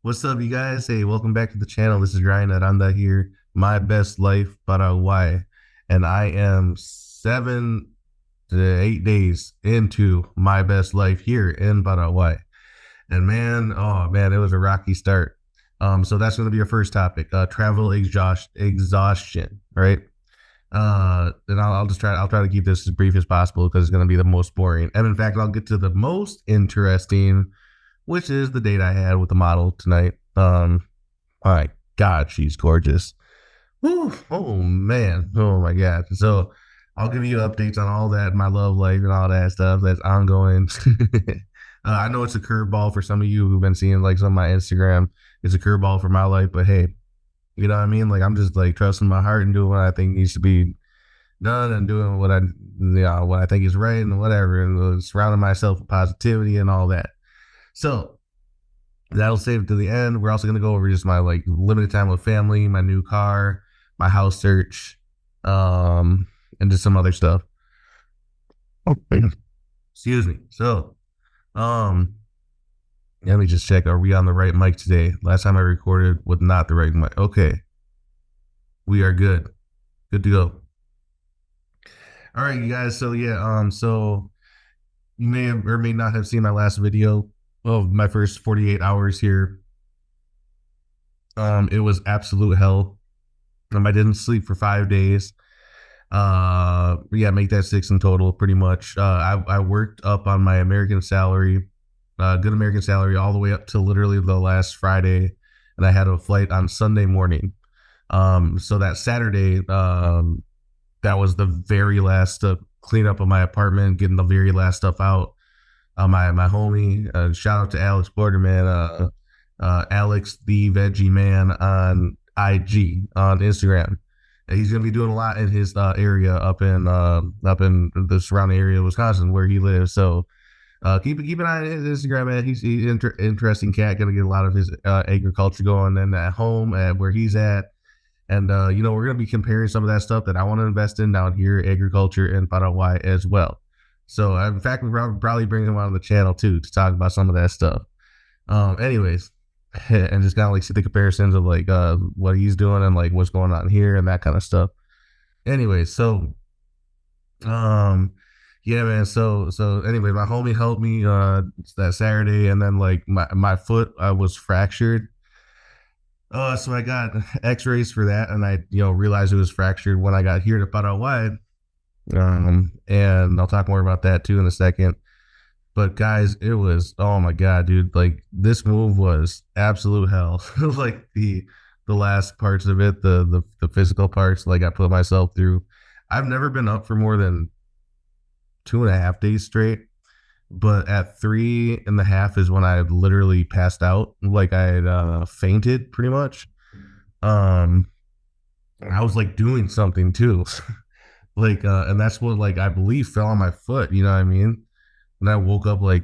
What's up, you guys? Hey, welcome back to the channel. This is Ryan Aranda here. My best life, Paraguay. And I am 7 to 8 days into my best life here in Paraguay. And man, oh man, it was a rocky start. So that's going to be our first topic, travel exhaustion, right? And I'll try to keep this as brief as possible because it's going to be the most boring. And in fact, I'll get to the most interesting, which is the date I had with the model tonight. My God, she's gorgeous. Whew, oh man, oh my God. So I'll give you updates on all that, my love life and all that stuff that's ongoing. I know it's a curveball for some of you who've been seeing like some of my Instagram. It's a curveball for my life, but hey, you know what I mean? Like I'm just like trusting my heart and doing what I think needs to be done and doing what I think is right and whatever, and surrounding myself with positivity and all that. So that'll save it to the end. We're also gonna go over just my like limited time with family, my new car, my house search, and just some other stuff. Oh, excuse me. So, um, let me just check. Are we on the right mic today? Last time I recorded with not the right mic. Okay, we are good. Good to go. All right, you guys. So yeah, so you may have or may not have seen my last video of my first 48 hours here. It was absolute hell. I didn't sleep for 5 days. Yeah, make that six in total, pretty much. I worked up on my American salary, good American salary, all the way up to literally the last Friday, and I had a flight on Sunday morning. So that Saturday, that was the very last cleanup of my apartment, getting the very last stuff out. My homie, shout out to Alex Borderman, Alex the Veggie Man on IG on Instagram. He's gonna be doing a lot in his area up in the surrounding area of Wisconsin where he lives. So keep an eye on his Instagram, man. He's interesting cat. Gonna get a lot of his agriculture going and at home at where he's at. And we're gonna be comparing some of that stuff that I want to invest in down here, agriculture in Paraguay as well. So in fact, we're probably bring him on the channel too to talk about some of that stuff. Anyways, and just kind of like see the comparisons of like what he's doing and like what's going on here and that kind of stuff. Anyways, so um yeah, man. So anyway, my homie helped me that Saturday, and then like my foot was fractured. So I got X-rays for that, and I realized it was fractured when I got here to Paraguay. And I'll talk more about that too in a second. But guys, it was, oh my God, dude, like this move was absolute hell. Like the last parts of it, the physical parts, like I put myself through. I've never been up for more than 2.5 days straight, but at 3.5 is when I literally passed out. Like I had fainted pretty much. Um I was like doing something too. Like and that's what like I believe fell on my foot, you know what I mean? And I woke up like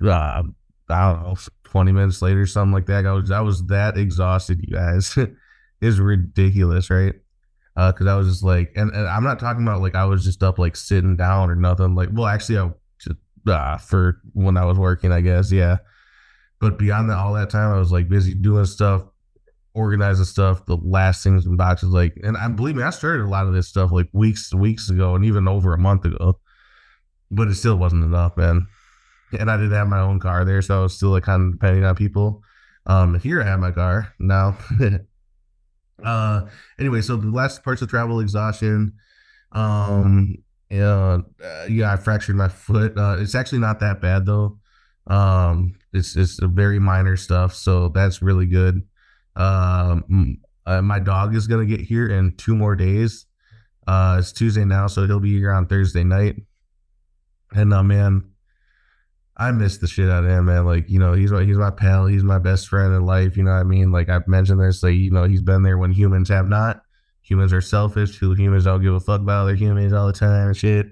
I don't know, 20 minutes later, something like that. I was that exhausted, you guys. It's ridiculous, right? Because I was just like, and I'm not talking about like I was just up like sitting down or nothing. Like, well, actually, I just for when I was working, I guess, yeah. But beyond that, all that time, I was like busy doing stuff, organizing stuff, the last things in boxes, like, and I believe me, I started a lot of this stuff like weeks ago, and even over a month ago, but it still wasn't enough, man. And I didn't have my own car there, so I was still like kind of depending on people. Here I have my car now. uh, anyway, so the last parts of travel exhaustion. Um, yeah, I fractured my foot. It's actually not that bad though. It's a very minor stuff, so that's really good. My dog is gonna get here in 2 more days. It's Tuesday now, so he'll be here on Thursday night. And man, I miss the shit out of him, man. Like, he's my pal, he's my best friend in life. You know what I mean? Like I've mentioned this, like, he's been there when humans have not. Humans are selfish. Humans don't give a fuck about other humans all the time and shit.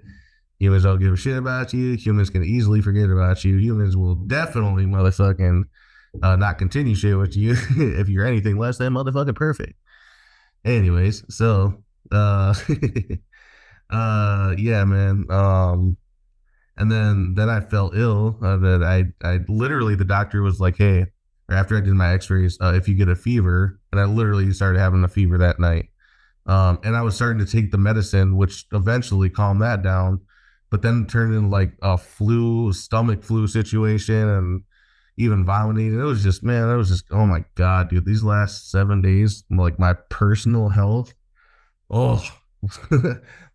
Humans don't give a shit about you. Humans can easily forget about you. Humans will definitely motherfucking not continue shit with you if you're anything less than motherfucking perfect. Anyways, so yeah, man. And then I fell ill. That I literally the doctor was like, "Hey, or after I did my X-rays, if you get a fever, and I literally started having a fever that night. And I was starting to take the medicine, which eventually calmed that down, but then it turned into like a stomach flu situation, and even vomiting. And it was just, man, it was just, oh my god, dude, these last 7 days, like my personal health, oh,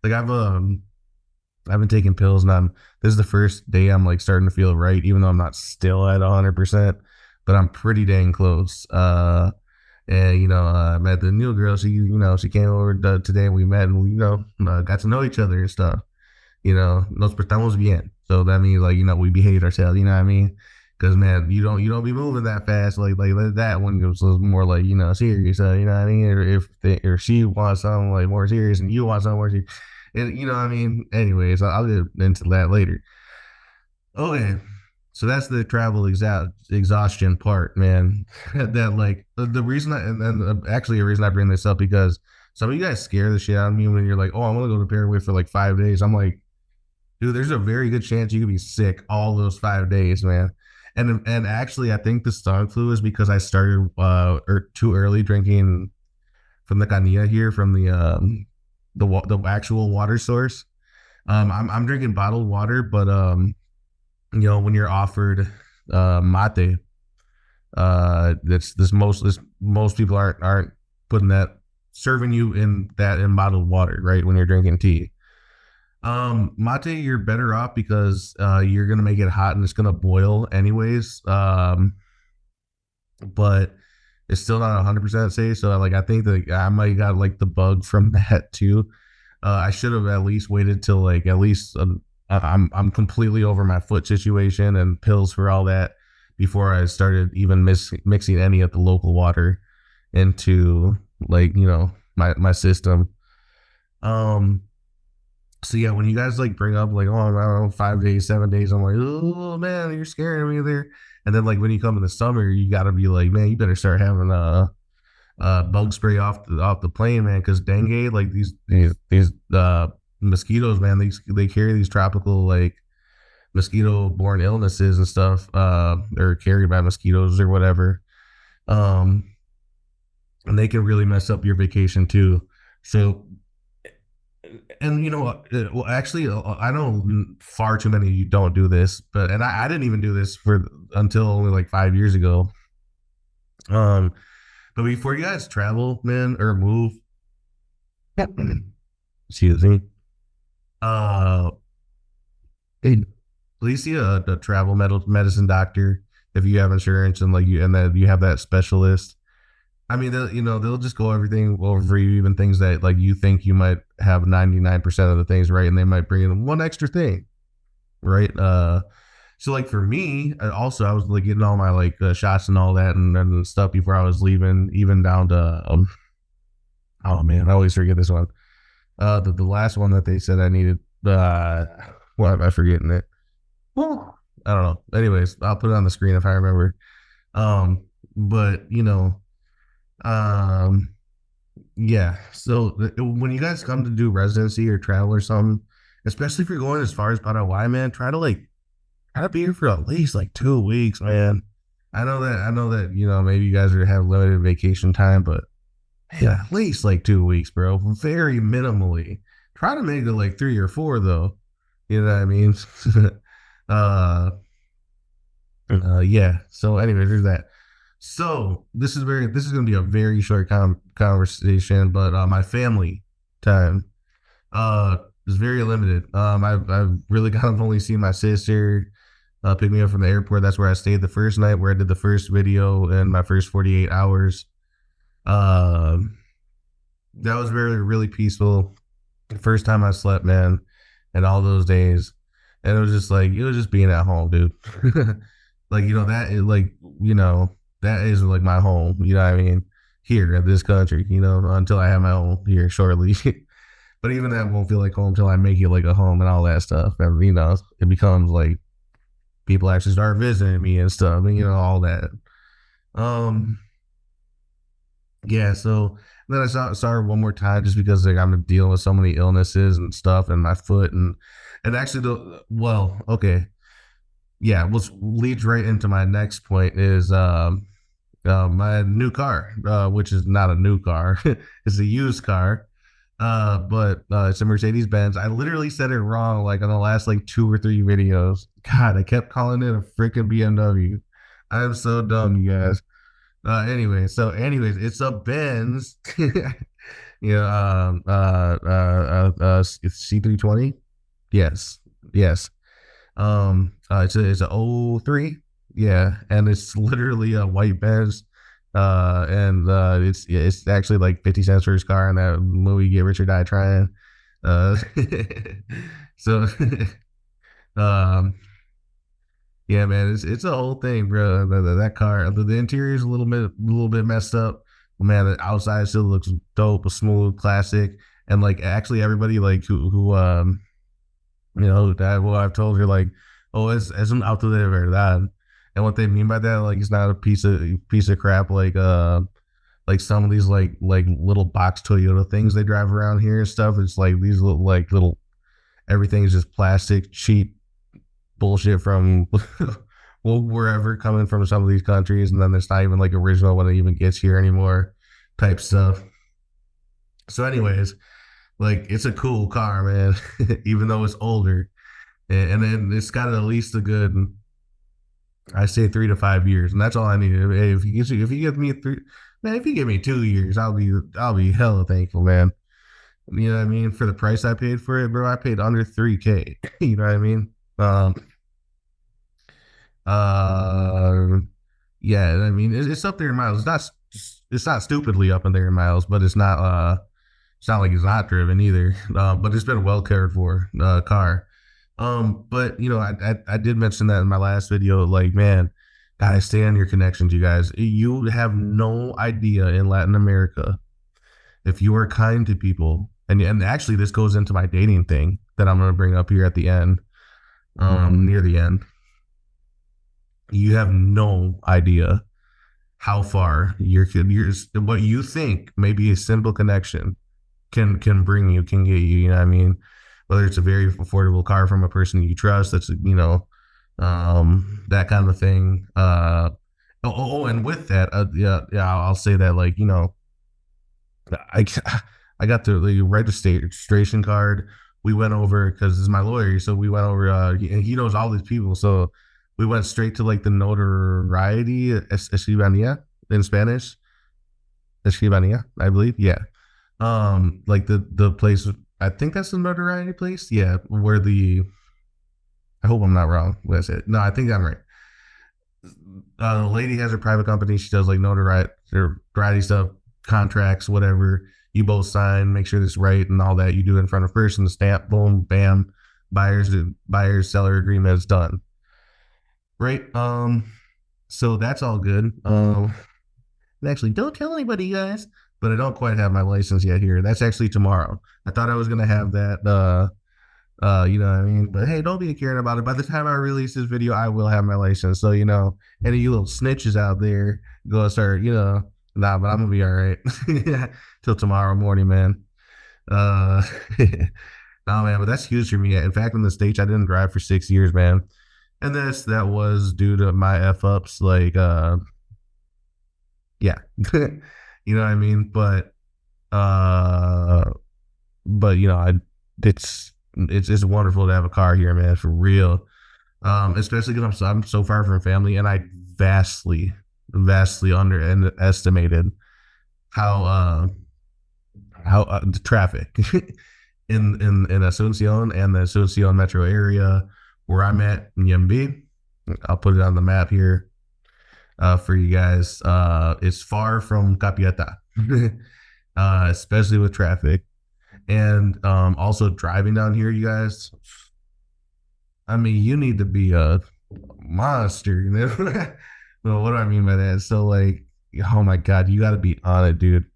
like I've been taking pills, and this is the first day I'm like starting to feel right, even though I'm not still at 100%, but I'm pretty dang close. And I met the new girl. She came over today, and we met, and we got to know each other and stuff. Nos portamos bien. So that means like we behaved ourselves. You know what I mean? Because man, you don't be moving that fast like that one. It was more like serious. You know what I mean? Or if or she wants something like more serious, and you want something more serious, and you know what I mean. Anyways, I'll get into that later. Okay, so that's the travel exhaustion part, man. That like the reason actually a reason I bring this up, because some of you guys scare the shit out of me when you're like, oh, I'm gonna go to Paraguay for like 5 days. I'm like, dude, there's a very good chance you could be sick all those 5 days, man. And actually, I think the stomach flu is because I started too early drinking from the canilla here, from the actual water source. I'm drinking bottled water, but when you're offered mate, that's most people aren't putting that, serving you in bottled water, right, when you're drinking tea. Mate, you're better off because you're gonna make it hot and it's gonna boil anyways. But it's still not 100% safe. So like I think that I might got like the bug from that too. I should have at least waited till like at least I'm completely over my foot situation and pills for all that before I started even mixing any of the local water into like my system. Um, so yeah, when you guys like bring up like, oh, I don't know, 5 days, 7 days, I'm like, oh man, you're scaring me there. And then like when you come in the summer, you got to be like, man, you better start having bug spray off the plane, man, because dengue, like these mosquitoes, man, they carry these tropical like mosquito borne illnesses and stuff, or carried by mosquitoes or whatever. Um, and they can really mess up your vacation too. So, and well, actually, I know far too many of you don't do this, and I didn't even do this for until only like 5 years ago. Um, but before you guys travel, man, or move, excuse me, uh, please see a travel medicine doctor if you have insurance, and like and that you have that specialist. I mean, they'll just go everything over for you, even things that like you think you might have 99% of the things right, and they might bring in one extra thing, right? So like for me, also I was like getting all my like shots and all that and stuff before I was leaving, even down to oh man, I always forget this one. The last one that they said I needed. Why am I forgetting it? Well, I don't know. Anyways, I'll put it on the screen if I remember. But um, yeah. So when you guys come to do residency or travel or something, especially if you're going as far as Paraguay, man, try to be here for at least like 2 weeks, man. I know that maybe you guys are have limited vacation time, but yeah, at least like 2 weeks, bro. Very minimally. Try to make it like 3 or 4 though. You know what I mean? uh, yeah. So anyway, there's that. So this is gonna be a very short conversation, but my family time is very limited. I've really kind of only seen my sister pick me up from the airport. That's where I stayed the first night, where I did the first video in my first 48 hours. Um, that was very really peaceful. The first time I slept, man, and all those days, and it was just being at home, dude. Like that is like that is like my home. You know what I mean? Here in this country, until I have my own here shortly. But even that won't feel like home until I make it like a home and all that stuff. And it becomes like people actually start visiting me and stuff, and all that. Um, yeah. So then I started one more time just because like I'm dealing with so many illnesses and stuff, and my foot and actually okay, yeah, which leads right into my next point is My new car, which is not a new car, it's a used car. But it's a Mercedes Benz. I literally said it wrong like on the last like two or three videos. God, I kept calling it a freaking BMW. I am so dumb, you guys. Anyways, it's a Benz. Yeah, it's C320. Yes, yes. It's a '03. Yeah, and it's literally a white Benz. And it's actually like 50 cents for his car in that movie Get Rich or Die Trying. Uh, so um, yeah, man, it's a whole thing, bro. That car, the interior is a little bit messed up. But man, the outside still looks dope, a smooth classic, and like actually everybody like who that what I've told her like, oh, es un auto de verdad, and what they mean by that, like, it's not a piece of crap like some of these like little box Toyota things they drive around here and stuff. It's like these little everything is just plastic, cheap bullshit from well wherever coming from some of these countries, and then it's not even like original when it even gets here anymore, type stuff. So, anyways, like it's a cool car, man, even though it's older, and then it's got at least a good, I say 3 to 5 years, and that's all I need. If you give me three, man, if you give me 2 years, I'll be hella thankful, man. You know what I mean? For the price I paid for it, bro, I paid under 3K. You know what I mean? Um, uh, yeah, I mean it's up there in miles. It's not stupidly up in there in miles, but it's not like it's not driven either. But it's been a well cared for car. But I did mention that in my last video. Like, man, gotta stay on your connections, you guys. You have no idea in Latin America if you are kind to people, and actually this goes into my dating thing that I'm gonna bring up here at the end, near the end. You have no idea how far your what you think may be a simple connection can bring you, can get you. You know what I mean? Whether it's a very affordable car from a person you trust, that's that kind of thing. And with that, yeah, I'll say that, like, I I got the registration card. We went over because it's my lawyer, so we went over. He knows all these people, so we went straight to like the notoriety escribanía in Spanish, escribanía, I believe. Yeah, like the place. I think that's the notoriety place. Yeah, where the. I hope I'm not wrong. What I said. No, I think I'm right. The lady has her private company. She does like notoriety stuff, contracts, whatever. You both sign, make sure this is right and all that. You do it in front of person, the stamp, boom, bam, buyers seller agreement is done. Right. So that's all good. And actually, don't tell anybody, guys. But I don't quite have my license yet here. That's actually tomorrow. I thought I was gonna have that. You know what I mean? But hey, don't be caring about it. By the time I release this video, I will have my license. So, any of you little snitches out there, go start, nah, but I'm gonna be all right till tomorrow morning, man. Uh, no, man, but that's huge for me. In fact, in the States, I didn't drive for 6 years, man. And that was due to my F ups. Like, yeah, you know what I mean? Uh, but it's wonderful to have a car here, man, for real. Especially because I'm so far from family, and I vastly underestimated how the traffic in Asuncion and the Asuncion metro area where I'm at in Yembi. I'll put it on the map here for you guys. It's far from Capieta, especially with traffic. And also driving down here, you guys. I mean, you need to be a monster. Well, what do I mean by that? So, like, oh my god, you got to be on it, dude.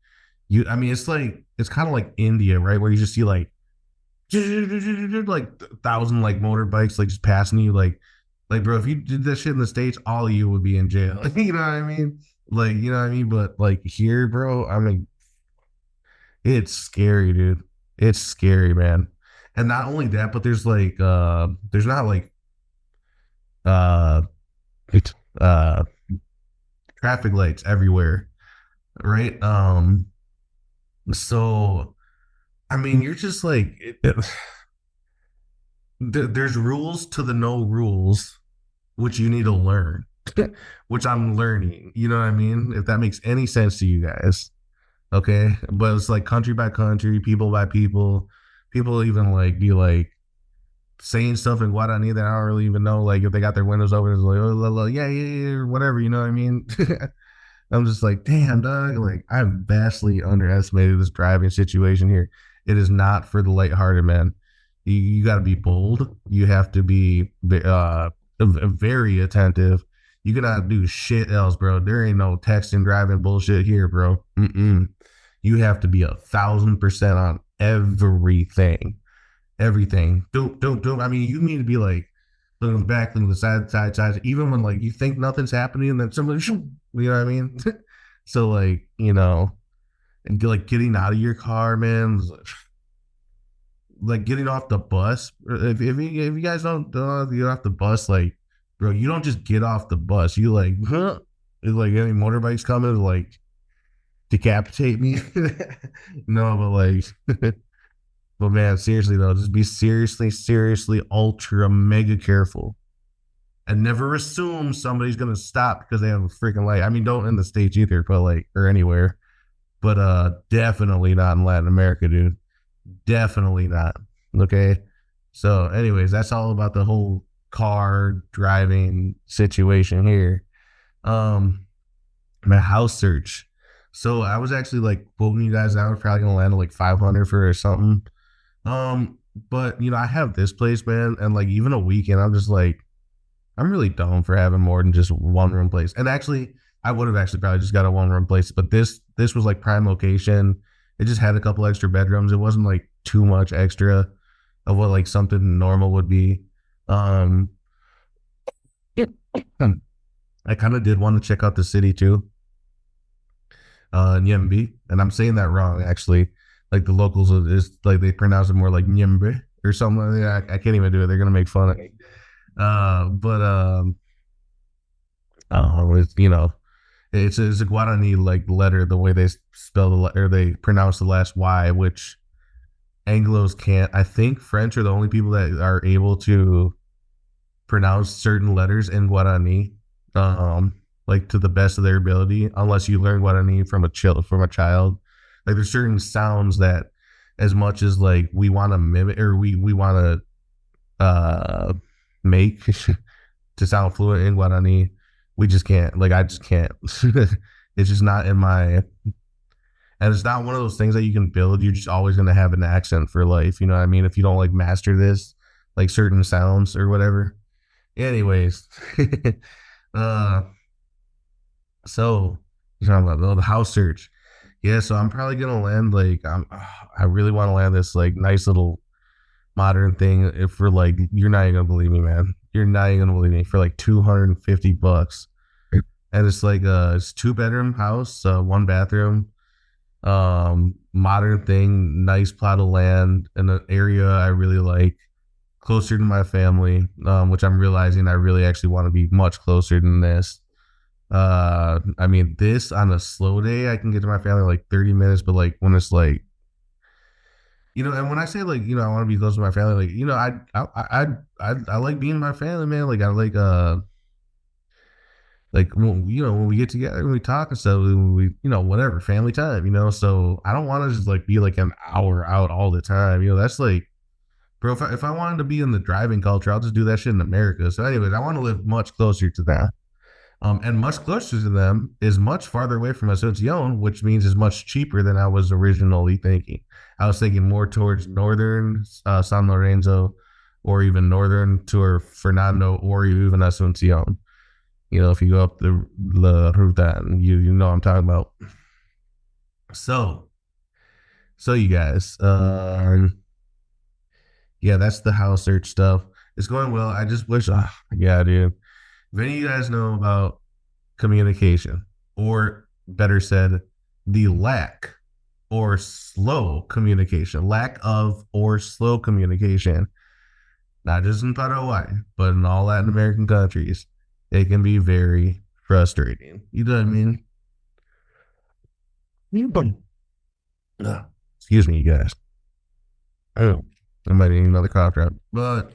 I mean, it's kind of like India, right? Where you just see like 1,000 like motorbikes like just passing you, like, bro, if you did this shit in the States, all of you would be in jail. You know what I mean? Like, you know what I mean? But like here, bro, I mean, it's scary, dude. It's scary, man. And not only that, but there's not like uh it, uh traffic lights everywhere, right? So I mean, you're just like there's rules to the no rules, which you need to learn, which I'm learning. You know what I mean? If that makes any sense to you guys, okay? But it's like country by country, people by people. People even like be like saying stuff in Guarani that I don't really even know. Like if they got their windows open, it's like, oh, yeah, yeah, yeah, or whatever. You know what I mean? I'm just like, damn, dog. Like, I've vastly underestimated this driving situation here. It is not for the lighthearted, man. You got to be bold. You have to be very attentive. You cannot do shit else, bro. There ain't no texting, driving bullshit here, bro. Mm-mm. You have to be 1,000% on everything. Everything. Don't. I mean, you need to be like, looking back, looking to the side, even when like you think nothing's happening, and then somebody, you know what I mean? So like, and like getting out of your car, man, like getting off the bus. If you guys don't know, get off the bus, like, bro, you don't just get off the bus. You like, huh? It's like any motorbikes coming to like decapitate me. No, but like, but man, seriously though, just be seriously, ultra mega careful and never assume somebody's gonna stop because they have a freaking light. I mean, don't in the States either, but like or anywhere. But definitely not in Latin America, dude. Definitely not. Okay. So, anyways, that's all about the whole car driving situation here. Um, my house search. So I was actually like quoting you guys out, probably gonna land at like 500 for or something. But I have this place, man, and like even a weekend, I'm just like I'm really dumb for having more than just one room place. And actually, I would have actually probably just got a one room place, but this was like prime location. It just had a couple extra bedrooms. It wasn't like too much extra of what like something normal would be. Um, yeah. I kind of did want to check out the city too, Nyembe, and I'm saying that wrong actually. Like the locals is like they pronounce it more like Nyembe or something. I can't even do it. They're gonna make fun of me. But oh, it's a Guarani like letter, the way they spell the or they pronounce the last Y, which Anglos can't. I think French are the only people that are able to pronounce certain letters in Guarani, like to the best of their ability, unless you learn Guarani from a child. Like there's certain sounds that, as much as like we want to mimic or we want to make to sound fluent in Guarani, we just can't. Like I just can't. It's just not in my. And it's not one of those things that you can build. You're just always going to have an accent for life. You know what I mean? If you don't like master this, like certain sounds or whatever. Anyways, uh, so you're talking about the house search. Yeah, so I'm probably gonna land like I really want to land this like nice little modern thing if for like you're not even gonna believe me, man. You're not even gonna believe me for like $250, and it's like it's 2 bedroom house, 1 bathroom, modern thing, nice plot of land in an area I really like, closer to my family, which I'm realizing I really actually want to be much closer than this. I mean, this on a slow day, I can get to my family in like 30 minutes, but like when it's like, and when I say like, I want to be close to my family, like, I like being in my family, man. Like, I like, when we get together, when we talk and stuff, whatever, family time, so I don't want to just like be like an hour out all the time. That's like, bro, if I wanted to be in the driving culture, I'll just do that shit in America. So anyways, I want to live much closer to that. And much closer to them is much farther away from Asuncion, which means is much cheaper than I was originally thinking. I was thinking more towards northern San Lorenzo, or even northern to Fernando, or even Asuncion. If you go up the Ruta, you know what I'm talking about. So you guys, yeah, that's the house search stuff. It's going well. I just wish, yeah, dude. If any of you guys know about communication, or better said, the lack or slow communication, lack of or slow communication, not just in Paraguay, but in all Latin American countries, it can be very frustrating. You know what I mean? Excuse me, you guys. Oh, I might need another cough drop. But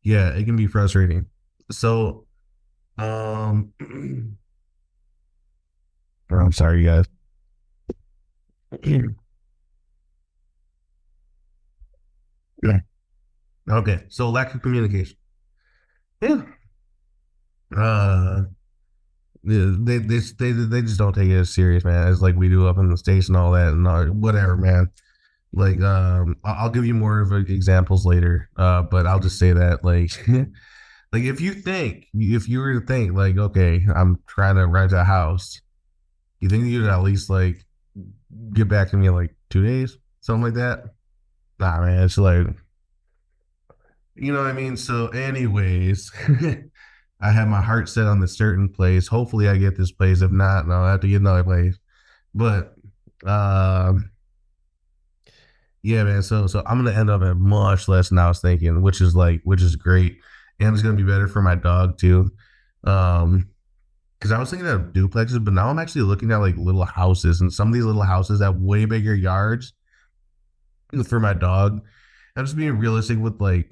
yeah, it can be frustrating. So, I'm sorry, you guys. Yeah. Okay, so lack of communication. Yeah. Uh, they just don't take it as serious, man. As like we do up in the states and all that, and whatever, man. Like, I'll give you more of examples later. But I'll just say that, like, like if you were to think, like, okay, I'm trying to rent a house, you think you'd at least like get back to me in like 2 days, something like that? Nah, man, it's like, you know what I mean. So, anyways, I have my heart set on this certain place. Hopefully, I get this place. If not, no, I'll have to get another place. But, um, yeah, man. So I'm gonna end up at much less than I was thinking, which is great, and it's gonna be better for my dog too. Um, because I was thinking of duplexes, but now I'm actually looking at like little houses, and some of these little houses have way bigger yards for my dog. I'm just being realistic with like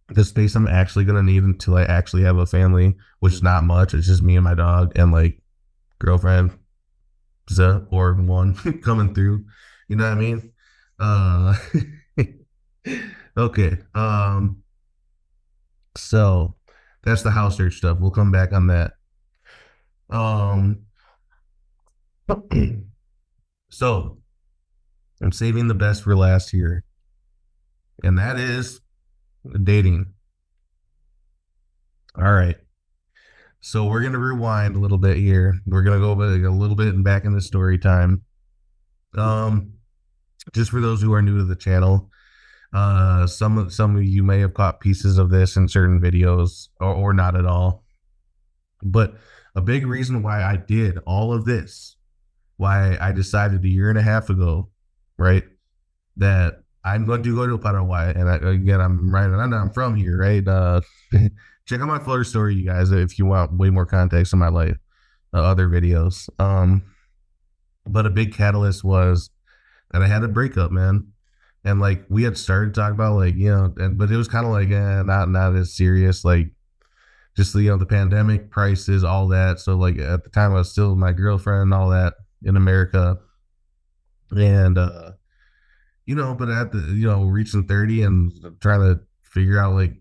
the space I'm actually gonna need until I actually have a family, which is not much. It's just me and my dog and like girlfriend, or one coming through. You know what I mean? Uh, okay. So that's the house search stuff. We'll come back on that. Um, so I'm saving the best for last here, and that is dating. All right. So we're gonna rewind a little bit here. We're gonna go a little bit back in the story time. Um, just for those who are new to the channel, some of you may have caught pieces of this in certain videos, or not at all. But a big reason why I did all of this, why I decided a year and a half ago, right, that I'm going to go to Paraguay, and again, I'm right, and I'm from here, right? Check out my Florida story, you guys, if you want way more context in my life, other videos. But a big catalyst was that I had a breakup, man, and like we had started talking about like but it was kind of like not as serious, like just the pandemic, prices, all that. So like at the time, I was still with my girlfriend and all that in America, and but at the reaching 30 and trying to figure out like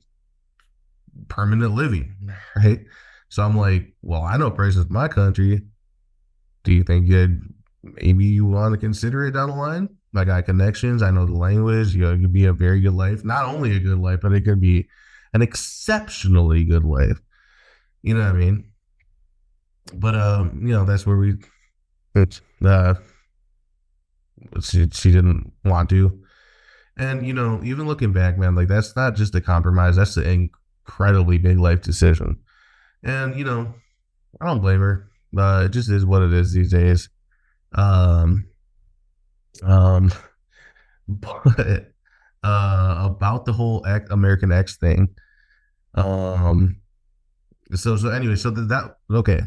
permanent living, right? So I'm like, well, I know prices in my country. Do you think maybe you want to consider it down the line? I got connections. I know the language. It could be a very good life. Not only a good life, but it could be an exceptionally good life. You know what I mean? But that's where it's, she didn't want to. And even looking back, man, like that's not just a compromise. That's an incredibly big life decision. And I don't blame her. It just is what it is these days. Um, um, but about the whole American X thing. Um, so anyway, that okay.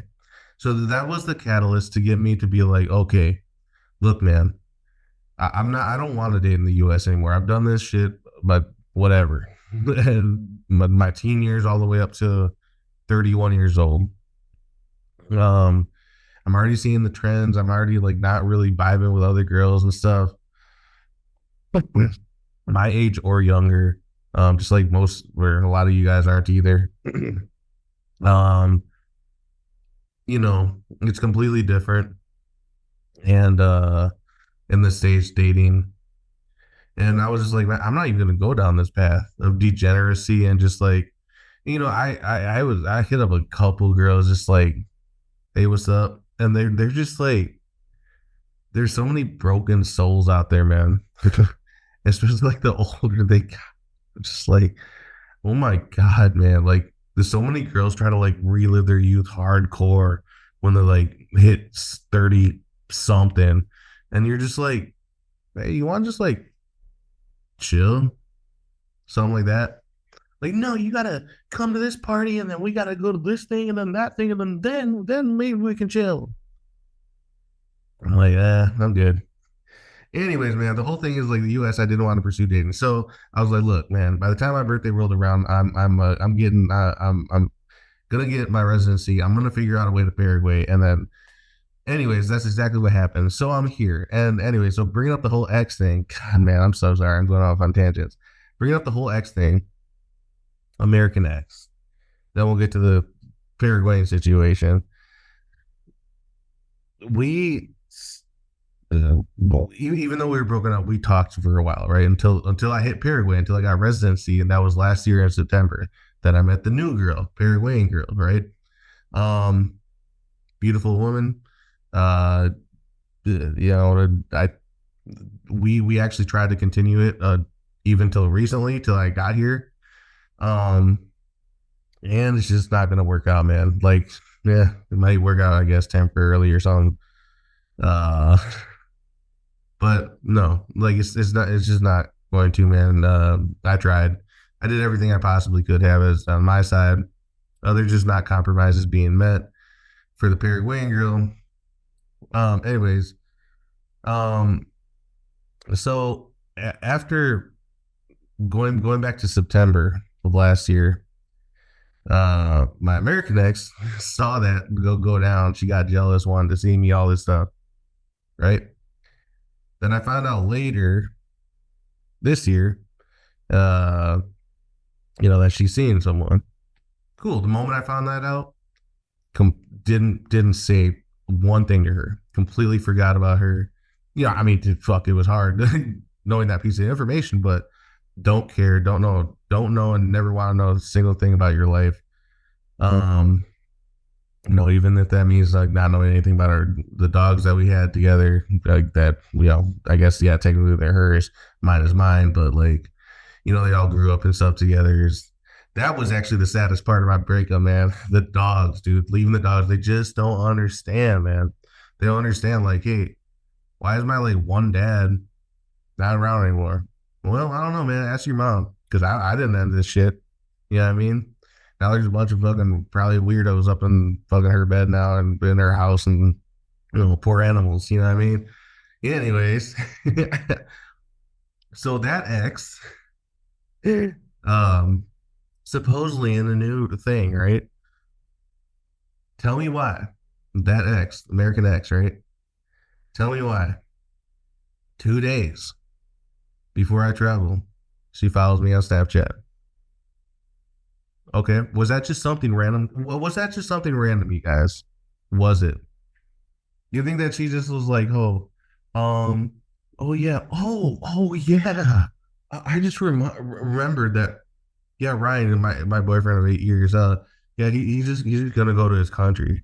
So that was the catalyst to get me to be like, okay, look, man, I'm not. I don't want to date in the U.S. anymore. I've done this shit, but whatever. And my teen years, all the way up to 31 years old. Um, I'm already seeing the trends. I'm already like not really vibing with other girls and stuff. My age or younger. Just like where a lot of you guys aren't either. um, it's completely different. And in the stage dating. And I was just like, man, I'm not even gonna go down this path of degeneracy and just like, I hit up a couple girls just like, hey, what's up? And they're just like, there's so many broken souls out there, man. Especially like the older they got, just like, oh my god, man, like there's so many girls trying to like relive their youth hardcore when they're like hit 30 something, and you're just like, hey, you want to just like chill, something like that. Like, no, you gotta come to this party, and then we gotta go to this thing, and then that thing, and then maybe we can chill. I'm like, I'm good. Anyways, man, the whole thing is like the U.S. I didn't want to pursue dating, so I was like, look, man, by the time my birthday rolled around, I'm gonna get my residency. I'm gonna figure out a way to Paraguay, and then, anyways, that's exactly what happened. So I'm here, and anyway, so bringing up the whole X thing, God, man, I'm so sorry, I'm going off on tangents. Bringing up the whole X thing, American X. Then we'll get to the Paraguayan situation. We even though we were broken up, we talked for a while, right? Until I hit Paraguay, until I got residency, and that was last year in September. Then I met the new girl, Paraguayan girl, right? Um, Beautiful woman. Uh, I we actually tried to continue it, even till recently, till I got here. Um, and it's just not gonna work out, man. Like, yeah, it might work out, I guess, temporarily or something. Uh, but no, like it's just not going to, man. I tried. I did everything I possibly could have as on my side. There's just not compromises being met for the Paraguayan girl. Anyways, um, so after going back to September of last year, my American ex saw that go down. She got jealous, wanted to see me, all this stuff, right? Then I found out later this year, uh, that she's seeing someone. Cool. The moment I found that out, didn't say one thing to her. Completely forgot about her. Yeah, I mean, fuck, it was hard knowing that piece of information, but don't care, don't know, and never want to know a single thing about your life. Even if that means like not knowing anything about the dogs that we had together, like that, I guess, yeah, technically they're hers, mine is mine, but like, they all grew up and stuff together. That was actually the saddest part of my breakup, man. The dogs, dude, leaving the dogs, they just don't understand, man. They don't understand, like, hey, why is my like one dad not around anymore? Well, I don't know, man. Ask your mom, because I didn't end this shit. You know what I mean? Now there's a bunch of fucking probably weirdos up in fucking her bed now and in her house, and poor animals. You know what I mean? Anyways, so that ex, um, supposedly in a new thing, right? Tell me why that ex, American ex, right? Tell me why. 2 days before I travel, she follows me on Snapchat. Okay, was that just something random? Was that just something random, you guys? Was it? You think that she just was like, um, oh yeah, oh yeah. I just remembered that. Yeah, Ryan, my boyfriend of 8 years. Yeah, he's just gonna go to his country.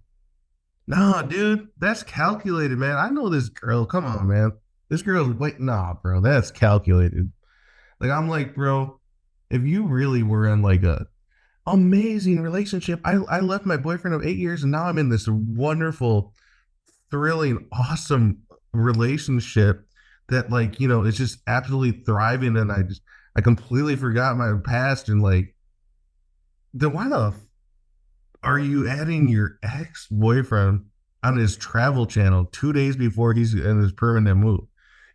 Nah, dude, that's calculated, man. I know this girl. Come on, man. This girl's wait, nah, bro. That's calculated. Like, I'm like, bro, if you really were in like a amazing relationship, I left my boyfriend of 8 years, and now I'm in this wonderful, thrilling, awesome relationship that, like, it's just absolutely thriving, and I completely forgot my past, and like, then why the are you adding your ex boyfriend on his travel channel 2 days before he's in his permanent move?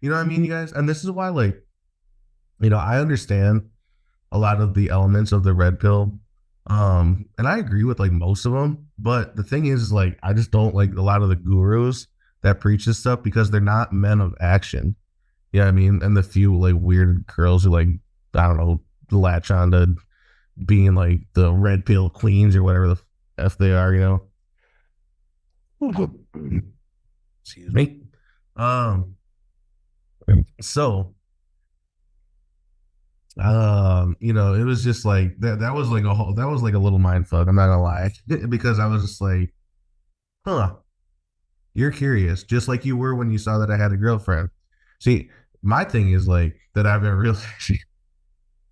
You know what I mean, you guys? And this is why, like, I understand a lot of the elements of the red pill. And I agree with like most of them, but the thing is, like, I just don't like a lot of the gurus that preach this stuff because they're not men of action. Yeah, I mean, and the few like weird girls who, like, I don't know, latch on to being like the red pill queens or whatever the f they are, Excuse me. Um. So, it was just like that. That was like a whole. That was like a little mind fuck. I'm not gonna lie, because I was just like, huh. You're curious, just like you were when you saw that I had a girlfriend. See, my thing is like that I've been really.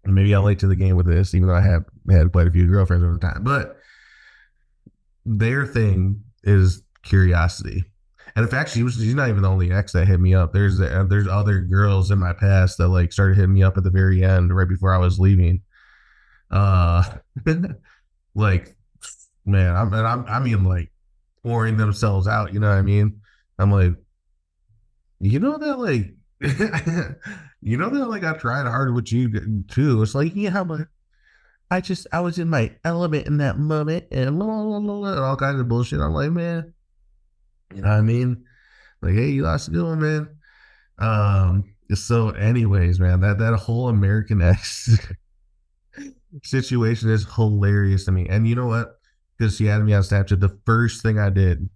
Maybe I'm late to the game with this, even though I have had quite a few girlfriends over time. But their thing is curiosity. And in fact, she's not even the only ex that hit me up. There's other girls in my past that like started hitting me up at the very end, right before I was leaving. Uh, like, man, I mean, like pouring themselves out. You know what I mean? I'm like, you know that, like, you know that, like, I tried hard with you too. It's like, yeah, but I was in my element in that moment and all kinds of bullshit. I'm like, man, you know what I mean? Like, hey, you lost a good one, man. So anyways, man, that whole American X situation is hilarious to me. And you know what? Because she had me on Snapchat, the first thing I did,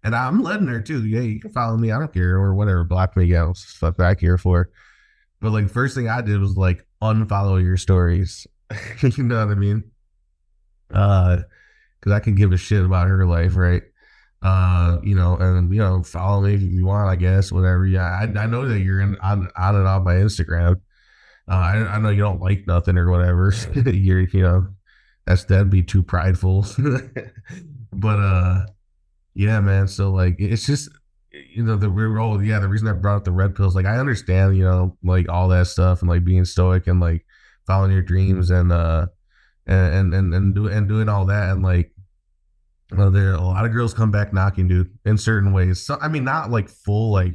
and I'm letting her too. Yeah, you can follow me. I don't care or whatever. Block me. Yeah, fuck that I care for. But like, first thing I did was like unfollow your stories. You know what I mean? Because I can give a shit about her life, right? And follow me if you want, I guess, whatever. Yeah, I know that you're on and off my Instagram. I know you don't like nothing or whatever. That'd be too prideful. But yeah, man. So like, it's just the reason I brought up the red pills, like I understand, like all that stuff and like being stoic and like following your dreams and doing all that and like there a lot of girls come back knocking, dude, in certain ways. So I mean, not like full like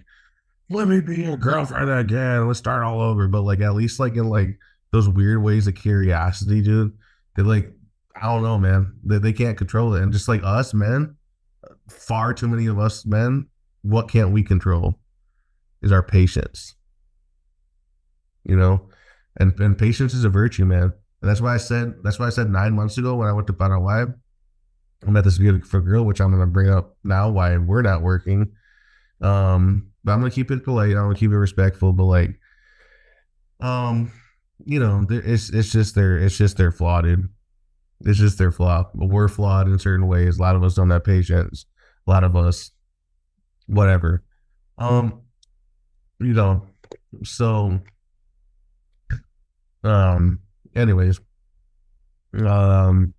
let me be your girlfriend again, let's start all over, but like at least like in like those weird ways of curiosity, dude. They like I don't know, man. They can't control it, and just like us men, far too many of us men, what can't we control is our patience, you know, and patience is a virtue, man. And that's why I said 9 months ago when I went to Paraguay, I met this beautiful girl, which I'm gonna bring up now why we're not working. But I'm gonna keep it polite. I'm gonna keep it respectful. But like, um, it's just their flaw, dude. It's just their flaw. But we're flawed in certain ways. A lot of us don't have patience. A lot of us, whatever. Um, you know. So, um, anyways, um,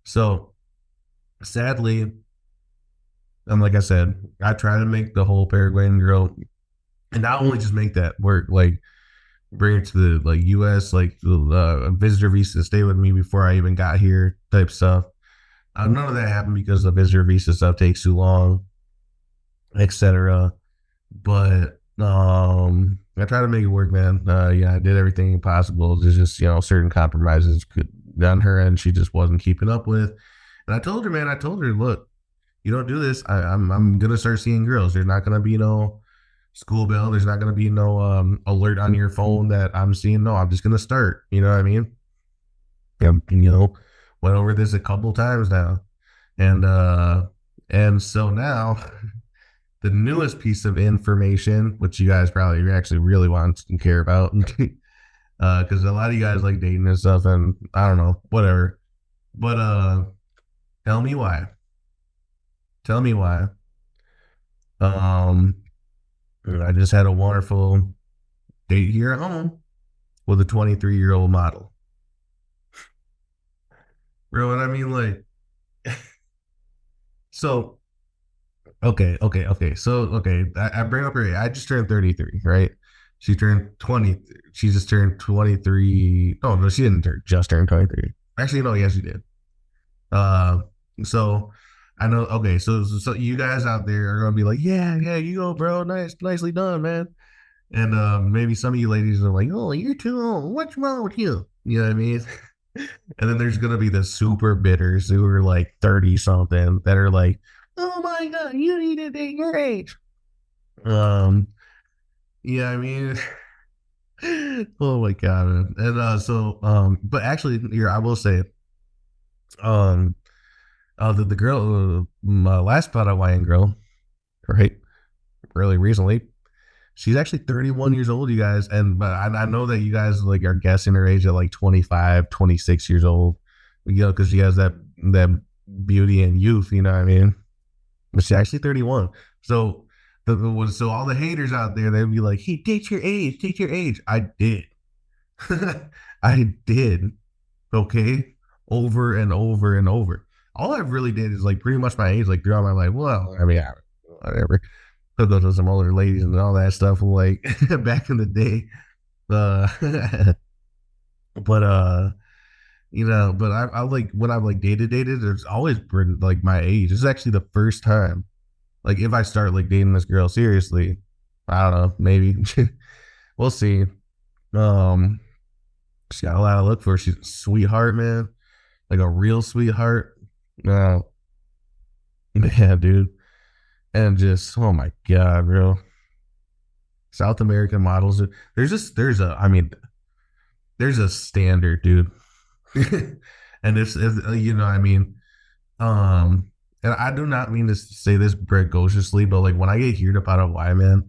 so sadly, and like I said, I try to make the whole Paraguayan girl, and not only just make that work, like bring it to the like U.S. like the visitor visa, stay with me before I even got here, type stuff. None of that happened because the visitor visa stuff takes too long, etc. But I try to make it work, man. Yeah, I did everything possible. There's just certain compromises on her end she just wasn't keeping up with. And I told her, man. I told her, look, you don't do this, I'm gonna start seeing girls. There's not gonna be no school bell. There's not gonna be no alert on your phone that I'm seeing. No, I'm just gonna start. You know what I mean? Yeah, went over this a couple times now, and so now the newest piece of information, which you guys probably actually really want and care about, because a lot of you guys like dating and stuff, and I don't know, whatever. But tell me why. Tell me why. Um, I just had a wonderful date here at home with a 23-year-old model. Bro, what I mean, like, so, okay. So, okay, I bring up her age. I just turned 33, right? She turned 20. She just turned 23. Oh, no, she didn't just turn 23. Actually, no, yes, she did. Uh, so, I know, okay, so you guys out there are going to be like, yeah, you go, bro. Nicely done, man. And maybe some of you ladies are like, oh, you're too old. What's wrong with you? You know what I mean? And then there's gonna be the super bitters who are like 30 something that are like, oh my god, you need to date your age. Um, yeah, I mean, oh my god, man. And but actually, here I will say, um, the girl, my last Paraguayan girl, right, really recently, she's actually 31 years old, you guys. And but I know that you guys like are guessing her age at like 25, 26 years old, because she has that beauty and youth, you know what I mean? But she's actually 31. So so all the haters out there, they'd be like, hey, date your age, date your age. I did. I did. Okay. Over and over and over. All I really did is like pretty much my age, like throughout my life. Well, I mean, whatever. Hooked up to some older ladies and all that stuff like back in the day. Uh, but But I like when I've like dated, it's always been like my age. This is actually the first time. Like if I start like dating this girl seriously, I don't know, maybe we'll see. Um, she's got a lot to look for. She's a sweetheart, man, like a real sweetheart. Uh, yeah, dude, and just oh my god, bro. South American models. I mean, there's a standard, dude. And I mean, um, and I do not mean to say this precociously, but like when I get here to Paraguay, man,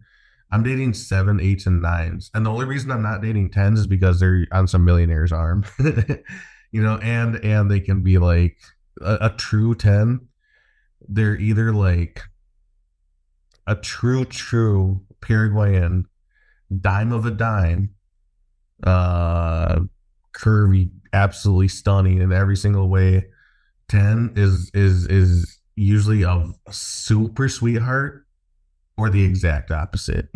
I'm dating seven, eights, and nines, and the only reason I'm not dating tens is because they're on some millionaire's arm, and they can be like a true 10. They're either like a true Paraguayan dime of a dime, uh, curvy, absolutely stunning in every single way. 10 is usually a super sweetheart or the exact opposite.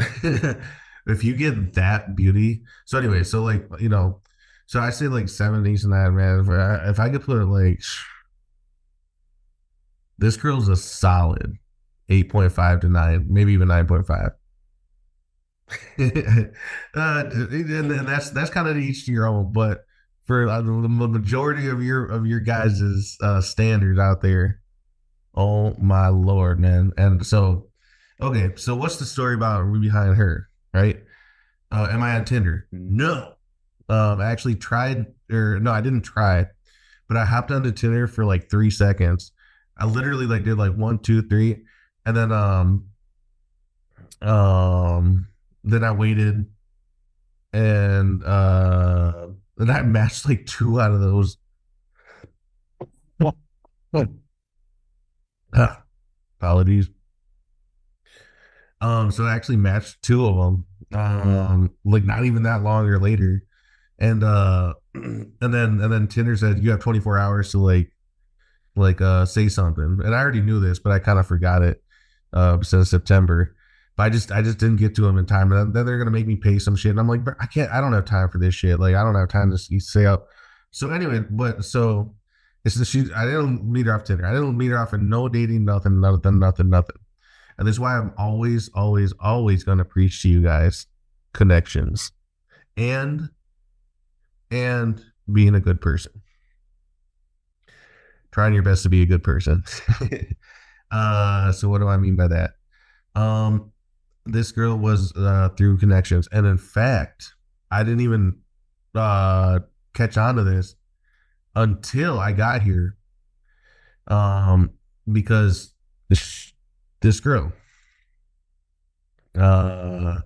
If you get that beauty. So anyway, so like, so I say like 70s and that, man. If I could put it like, this girl's a solid 8.5 to 9, maybe even 9.5. And that's kind of each to your own, but for the majority of your guys' standards out there, oh my lord, man! And so, okay, so what's the story about behind her, right? Am I on Tinder? No. I actually tried, or no, I didn't try, but I hopped onto Tinder for like 3 seconds. I literally like did like one, two, three, and um then I waited and I matched like two out of those. Apologies. So I actually matched two of them. Like not even that long or later, and and then Tinder said you have 24 hours to say something, and I already knew this, but I kind of forgot it since September. But I just didn't get to them in time, and then they're gonna make me pay some shit, and I'm like, I can't, I don't have time for this shit. Like I don't have time to say up. So anyway, but so it's the shoot. I didn't meet her off Tinder. I didn't meet her off in no dating, nothing, nothing, nothing, nothing. And this is why I'm always, always, always gonna preach to you guys connections and and being a good person. Trying your best to be a good person. So what do I mean by that? Um, this girl was through connections, and in fact, I didn't even uh catch on to this until I got here. Um, because this girl, uh,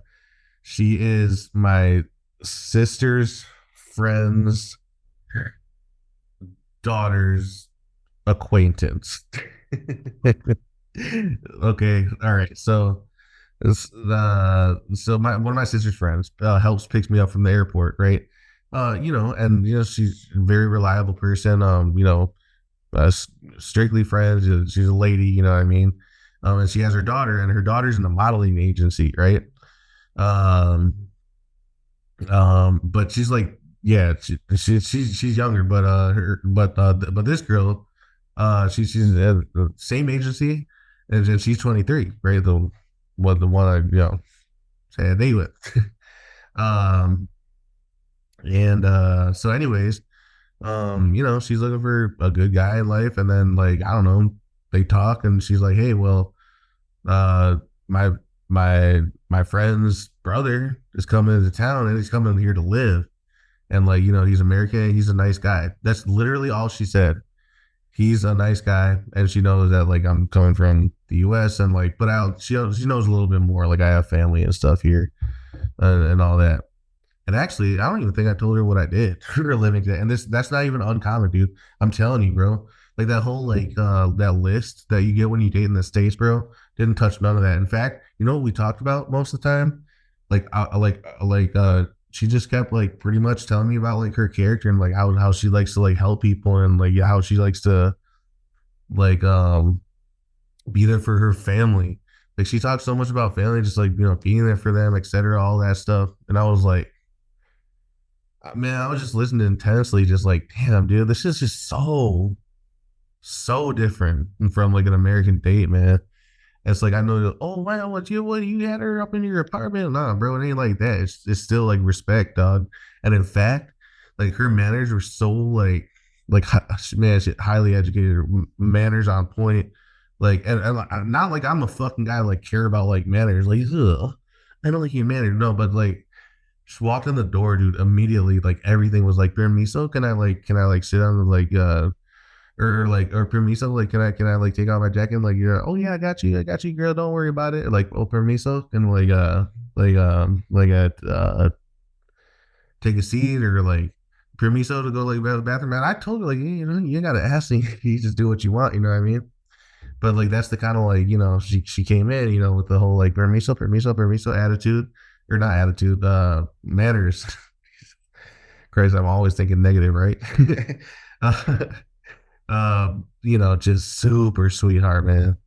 she is my sister's friend's daughter's acquaintance. Okay, all right. So my one of my sister's friends helps picks me up from the airport, right? And she's a very reliable person. Strictly friends. She's a lady, you know what I mean? And she has her daughter, and her daughter's in a modeling agency, right? Um, but she's like, yeah, she's younger, but this girl, she's the same agency, and she's 23, right? The one I say a date with. um, and so anyways, she's looking for a good guy in life, and then like I don't know, they talk, and she's like, hey, well, uh, my my friend's brother is coming to town, and he's coming here to live, and like he's American, he's a nice guy. That's literally all she said. He's a nice guy, and she knows that like I'm coming from the U.S. and like, but she knows a little bit more. Like I have family and stuff here, and all that. And actually, I don't even think I told her what I did for a living today. And that's not even uncommon, dude. I'm telling you, bro. Like that whole that list that you get when you date in the States, bro, didn't touch none of that. In fact, you know what we talked about most of the time? She just kept like pretty much telling me about like her character and like how she likes to like help people and like how she likes to like be there for her family. Like she talks so much about family, just like being there for them, etc., all that stuff. And Man, I was just listening intensely, just like, damn, dude, this is just so different from like an American date, man. It's like I know, oh wow, what you had her up in your apartment? Nah, bro, it ain't like that. It's still like respect, dog. And in fact, like her manners were so like man, shit, highly educated, manners on point. Like and not like I'm a fucking guy like care about like manners. Like, ugh, I don't like your manners, no, but like just walked in the door, dude. Immediately, like everything was like, permiso. Can I like sit down and like or permiso, like can I like take off my jacket? Like, yeah, oh yeah, I got you, girl. Don't worry about it. Like, oh permiso, and take a seat or like permiso to go like to the bathroom. Man, I told her like you gotta ask me. You just do what you want. You know what I mean? But like that's the kind of like she came in with the whole like permiso attitude or not attitude manners. Crazy, I'm always thinking negative, right? uh, just super sweetheart, man.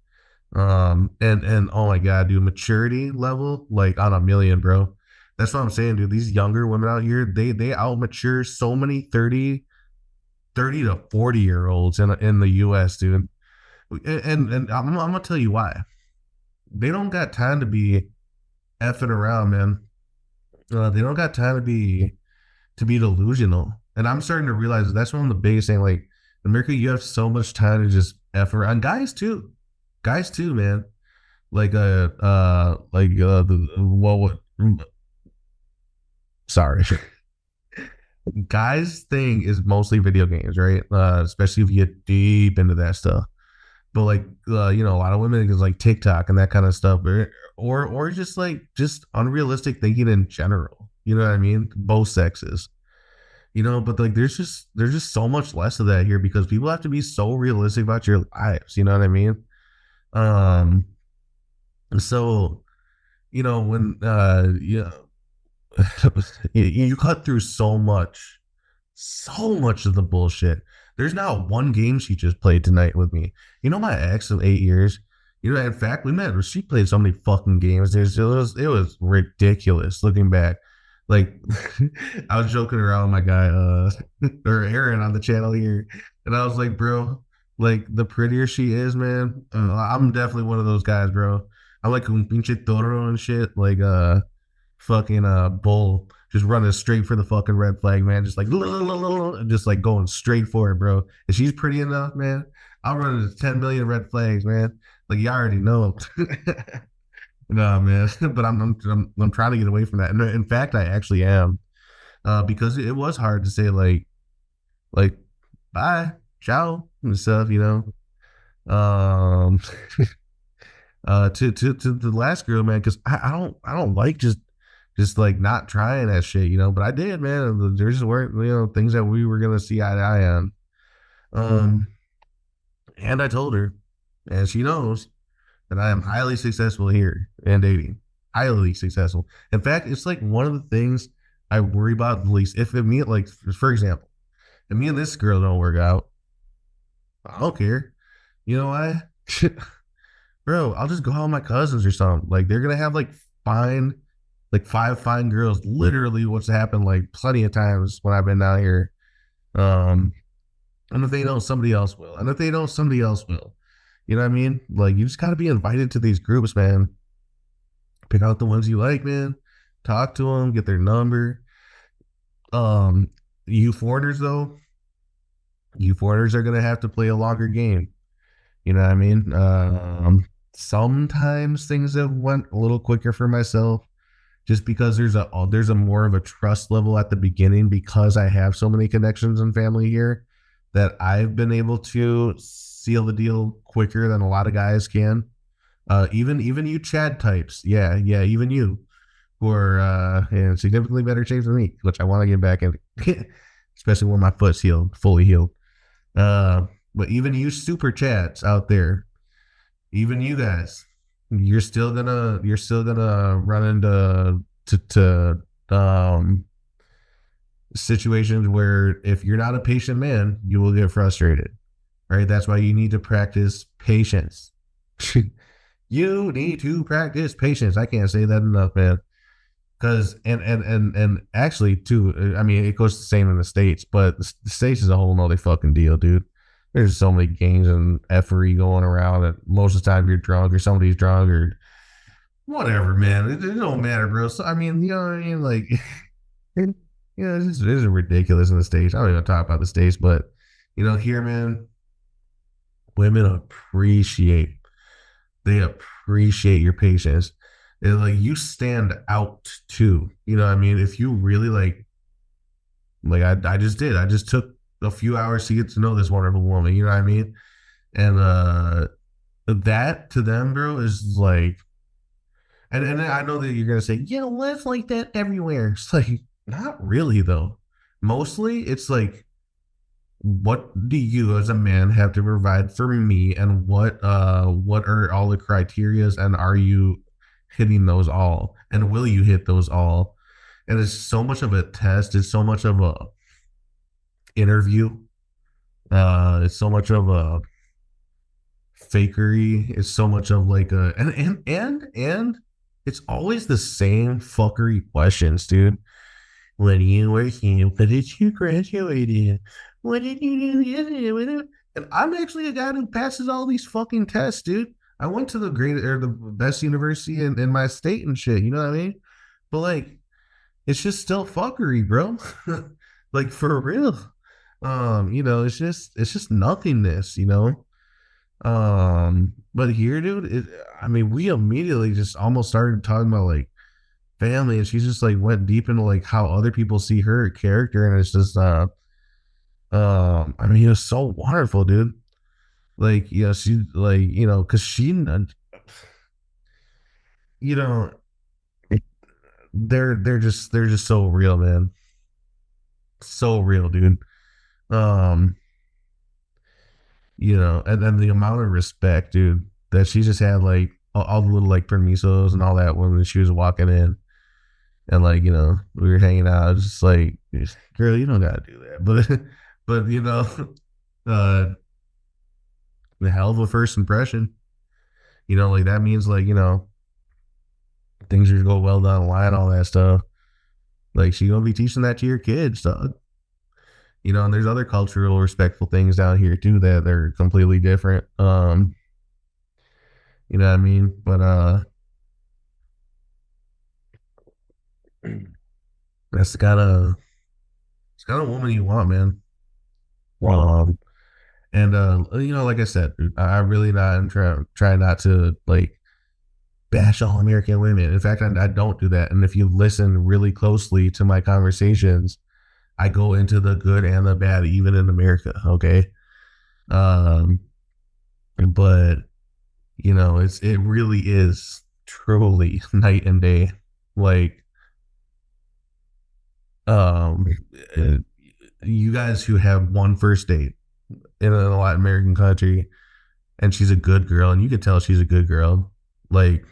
And oh my god, dude, maturity level like on a million, bro. That's what I'm saying, dude. These younger women out here, they out mature so many 30 to 40-year olds in the US, dude. And I'm gonna tell you why. They don't got time to be effing around, man. They don't got time to be delusional. And I'm starting to realize that's one of the biggest thing. Like in America, you have so much time to just F around. Guys too, man. The what sorry. Guys thing is mostly video games, right? Especially if you get deep into that stuff. But like a lot of women is like TikTok and that kind of stuff, or just unrealistic thinking in general. You know what I mean? Both sexes. But like there's just so much less of that here because people have to be so realistic about your lives. You know what I mean? Um, so when you cut through so much of the bullshit. There's not one game she just played tonight with me. My ex of 8 years. In fact, we met. She played so many fucking games. It was ridiculous looking back. Like, I was joking around with my guy, or Aaron on the channel here, and I was like, bro, like the prettier she is, man. I'm definitely one of those guys, bro. I'm like un pinche toro and shit. Like, fucking bull just running straight for the fucking red flag, man. Just like just like going straight for it, bro. If she's pretty enough, man, I'll run into 10 million red flags, man. Like you already know. No, man. But I'm trying to get away from that. And in fact, I actually am. Because it was hard to say like bye, ciao and stuff. Um to the last girl, man, because I don't like just like not trying that shit. But I did, man. There just weren't things that we were gonna see eye to eye on. Um, and I told her, and she knows that I am highly successful here in dating, highly successful. In fact, it's like one of the things I worry about the least. If it me like for example, if me and this girl don't work out, I don't care. You know why? Bro, I'll just go out with my cousins or something. Like they're gonna have fine, like five fine girls. Literally, what's happened like plenty of times when I've been down here. Um, and if they don't, somebody else will. And if they don't, somebody else will. You know what I mean? Like you just gotta be invited to these groups, man. Pick out the ones you like, man. Talk to them, get their number. Um, you foreigners though, you foreigners are gonna have to play a longer game. You know what I mean? Sometimes things have went a little quicker for myself, just because there's a more of a trust level at the beginning because I have so many connections and family here that I've been able to seal the deal quicker than a lot of guys can. Even you Chad types, yeah, even you who are in significantly better shape than me, which I want to get back in, especially when my foot's healed, fully healed. But even you super chats out there, even you guys, you're still gonna run into situations where if you're not a patient man, you will get frustrated. Right? That's why you need to practice patience. You need to practice patience. I can't say that enough, man. Because and actually too, I mean, it goes the same in the states, but the states is a whole nother fucking deal, dude. There's so many gangs and effery going around that most of the time you're drunk or somebody's drunk or whatever, man. It don't matter, bro. So I mean, you know what I mean? Like, it, this is ridiculous in the states. I don't even talk about the states, but here, man, women appreciate your patience. And like you stand out too. You know what I mean? If you really like I just did. I just took a few hours to get to know this wonderful woman. You know what I mean? And that to them, bro, is like, and I know that you're gonna say, yeah, well, it's like that everywhere. It's like not really though. Mostly, it's like, what do you as a man have to provide for me, and what are all the criterias, and are you hitting those all, and will you hit those all? And it's so much of a test. It's so much of a interview. It's so much of a fakery. It's so much of like a and it's always the same fuckery questions, dude. What are you working? What did you graduate in? What did you do? And I'm actually a guy who passes all these fucking tests, dude. I went to the best university in my state and shit. You know what I mean? But like, it's just still fuckery, bro. Like for real. It's just nothingness. But here, dude, I mean, we immediately just almost started talking about like family, and she just like went deep into like how other people see her character, and it's just I mean, it was so wonderful, dude. Like, she like, because you know, they're just so real, man, so real, dude. Um, and then the amount of respect, dude, that she just had, like all the little like permisos and all that when she was walking in, and like we were hanging out, just like, girl, you don't gotta do that, but uh, the hell of a first impression, like that means like things are go well down the line, all that stuff. Like she gonna be teaching that to your kids, dog. And there's other cultural respectful things down here too that they're completely different. You know what I mean? But that's the kind of woman you want, man. Um, and like I said, dude, I really not try not to like bash all American women. In fact, I don't do that. And if you listen really closely to my conversations, I go into the good and the bad, even in America. Okay. Um, but it really is truly night and day. Like, um, uh, you guys who have one first date in a Latin American country, and she's a good girl, and you can tell she's a good girl. Like,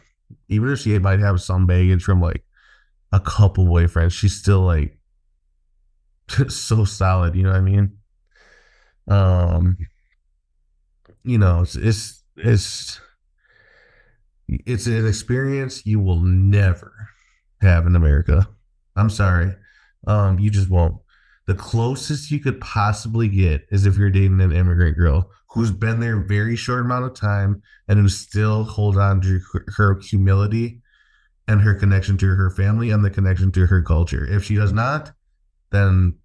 even if she might have some baggage from like a couple boyfriends, she's still like so solid. You know what I mean? Um, it's an experience you will never have in America. I'm sorry. You just won't. The closest you could possibly get is if you're dating an immigrant girl who's been there a very short amount of time and who still hold on to her humility and her connection to her family and the connection to her culture. If she does not, then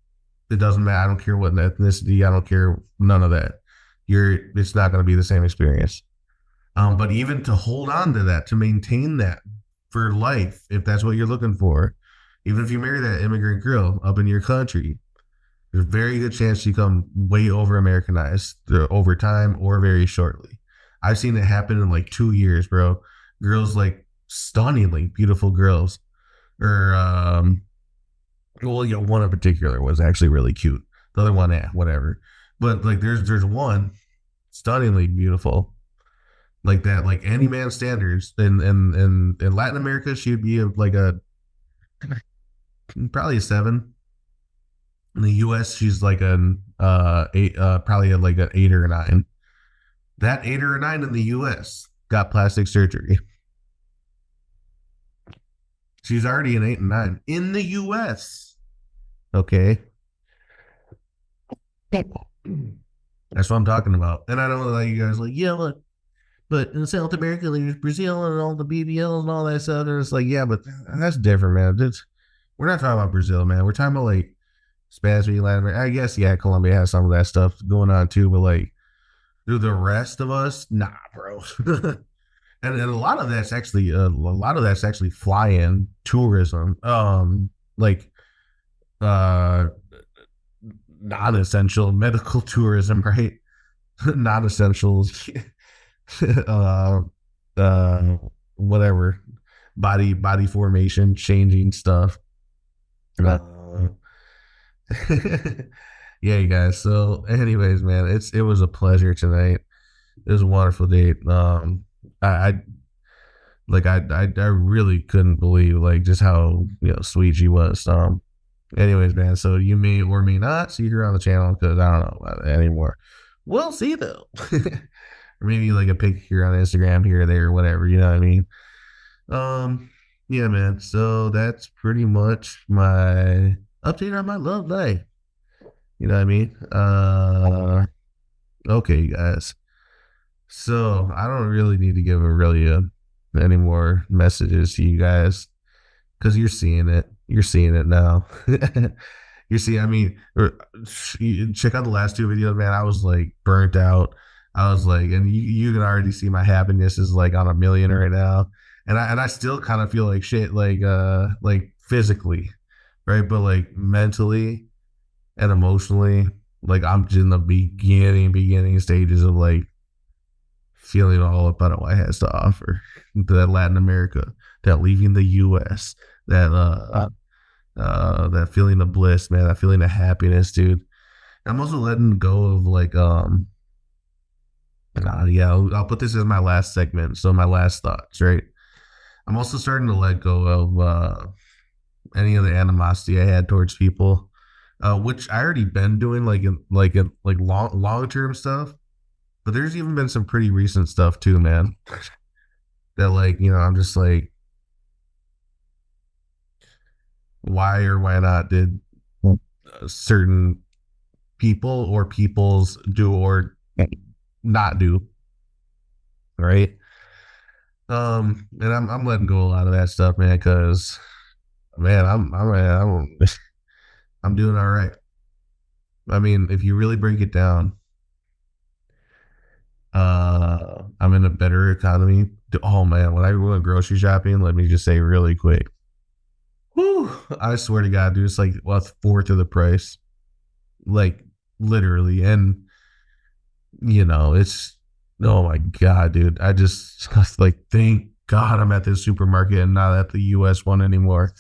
it doesn't matter. I don't care what ethnicity. I don't care. None of that. It's not going to be the same experience. But even to hold on to that, to maintain that for life, if that's what you're looking for, even if you marry that immigrant girl up in your country, there's a very good chance you come way over Americanized over time or very shortly. I've seen it happen in like 2 years, bro. Girls like stunningly beautiful girls, or well, one in particular was actually really cute. The other one, whatever. But like, there's one stunningly beautiful like that, like any man standards. In Latin America, she would be like a probably a 7. In the U.S., she's like an 8, probably like an 8 or a 9. That 8 or a 9 in the U.S. got plastic surgery. She's already an 8 and 9 in the U.S. Okay, that's what I'm talking about. And I know that you guys are like, yeah, look, but in South America, there's Brazil and all the BBL and all that stuff. And it's like, yeah, but that's different, man. We're not talking about Brazil, man. We're talking about like Spanish speaking Latin America. I guess, yeah, Colombia has some of that stuff going on too, but like, do the rest of us, nah, bro. And a lot of that's actually fly-in tourism, like uh, non-essential medical tourism, right? Non-essentials, uh, uh, whatever, body formation changing stuff. Uh, yeah, you guys. So, anyways, man, it was a pleasure tonight. It was a wonderful date. I I really couldn't believe like just how sweet she was. Anyways, man. So you may or may not see her on the channel because I don't know about it anymore. We'll see though. Or maybe like a pic here on Instagram here or there or whatever. You know what I mean? Yeah, man. So that's pretty much my update on my love life. You know what I mean? Okay, guys. So I don't really need to give a really any more messages to you guys because you're seeing it. You're seeing it now. You see, I mean, check out the last two videos, man. I was like burnt out. I was like, and you can already see my happiness is like on a million right now, and I still kind of feel like shit, like physically, right? But like mentally and emotionally, like I'm just in the beginning stages of like feeling all about what Paraguay has to offer. That Latin America, that leaving the U.S., that that feeling of bliss, man, that feeling of happiness, dude. I'm also letting go of like yeah, I'll put this as my last segment, so my last thoughts, right? I'm also starting to let go of any of the animosity I had towards people, which I already been doing, like long term stuff. But there's even been some pretty recent stuff too, man. That like I'm just like, why or why not did certain people or peoples do or not do, right? And I'm letting go a lot of that stuff, man, because man, I'm doing all right. I mean, if you really break it down, I'm in a better economy. Oh man, when I went grocery shopping, let me just say really quick. Whew, I swear to God, dude, it's like a fourth of the price, like literally, and it's oh my God, dude. I just like thank God I'm at this supermarket and not at the U.S. one anymore.